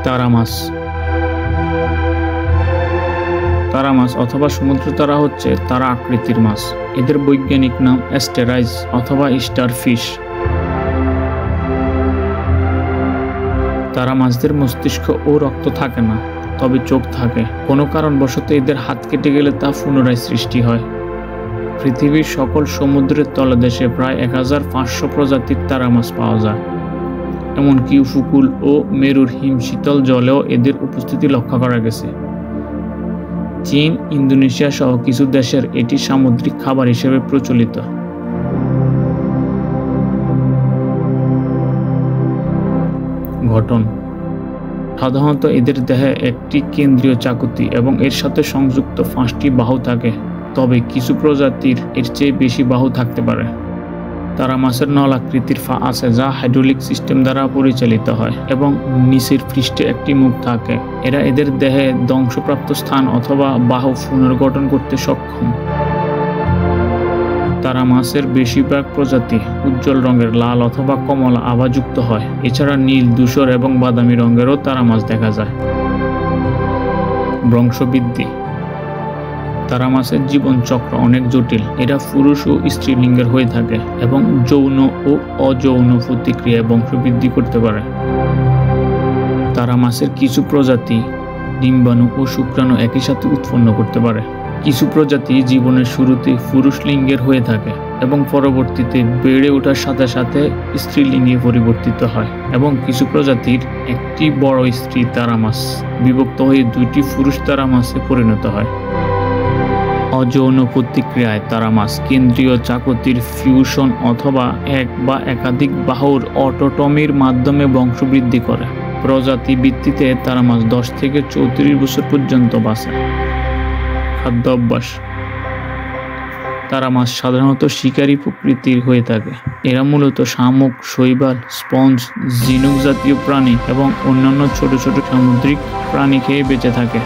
তারা মাছ। তারা মাছ অথবা সমুদ্র তারা হচ্ছে তারা আকৃতির মাছ। এদের বৈজ্ঞানিক নাম অ্যাস্টেরাইজ অথবা স্টার ফিশ। তারা মাছদের মস্তিষ্ক ও রক্ত থাকে না, তবে চোখ থাকে। কোনো কারণবশত এদের হাত কেটে গেলে তা পুনরায় সৃষ্টি হয়। পৃথিবীর সকল সমুদ্রের তলদেশে প্রায় 1500 প্রজাতির তারা মাছ পাওয়া যায়। এমনকি উপকূল ও মেরুর হিমশীতল জলেও এদের উপস্থিতি লক্ষ্য করা গেছে। চীন, ইন্দোনেশিয়া সহ কিছু দেশের এটি সামুদ্রিক খাবার হিসেবে প্রচলিত। গঠন: সাধারণত এদের দেহে একটি কেন্দ্রীয় চাকতি এবং এর সাথে সংযুক্ত 5টি বাহু থাকে, তবে কিছু প্রজাতির এর চেয়ে বেশি বাহু থাকতে পারে। তারা মাছের নলাকৃতির পা আছে যা হাইড্রোলিক সিস্টেম দ্বারা পরিচালিত হয় এবং নিচের পৃষ্ঠে একটি মুখ থাকে। এরা এদের দেহে ধ্বংসপ্রাপ্ত স্থান অথবা বাহু পুনর্গঠন করতে সক্ষম। তারা মাছের বেশিরভাগ প্রজাতি উজ্জ্বল রঙের, লাল অথবা কমলা আভাযুক্ত হয়। এছাড়া নীল, ধূসর এবং বাদামি রঙেরও তারা মাছ দেখা যায়। বংশবৃদ্ধি: তারা মাছের জীবনচক্র অনেক জটিল। এরা পুরুষ ও স্ত্রীলিঙ্গের হয়ে থাকে এবং যৌন ও অযৌন প্রতিক্রিয়ায় বংশবৃদ্ধি করতে পারে। তারা মাছের কিছু প্রজাতি ডিম্বাণু ও শুক্রাণু একই সাথে উৎপন্ন করতে পারে। কিছু প্রজাতি জীবনের শুরুতে পুরুষ লিঙ্গের হয়ে থাকে এবং পরবর্তীতে বেড়ে ওঠার সাথে সাথে স্ত্রীলিঙ্গে পরিবর্তিত হয়, এবং কিছু প্রজাতির একটি বড় স্ত্রী তারা মাছ বিভক্ত হয়ে 2টি পুরুষ তারা মাছে পরিণত হয়। অযৌন প্রতিক্রিয়ায় তারা মাছ কেন্দ্রীয় চাকতির ফিউশন অথবা এক বা একাধিক বাহুর অটোটমির মাধ্যমে বংশবৃদ্ধি করে। প্রজাতি ভিত্তিতে তারা মাছ 10 থেকে 34 বছর পর্যন্ত বাঁচে। খাদ্য অভ্যাস: তারা মাছ সাধারণত শিকারী প্রকৃতির হয়ে থাকে। এরা মূলত শামুক, শৈবাল, স্পঞ্জ, ঝিনুক জাতীয় প্রাণী এবং অন্যান্য ছোট ছোট সামুদ্রিক প্রাণী খেয়ে বেঁচে থাকে।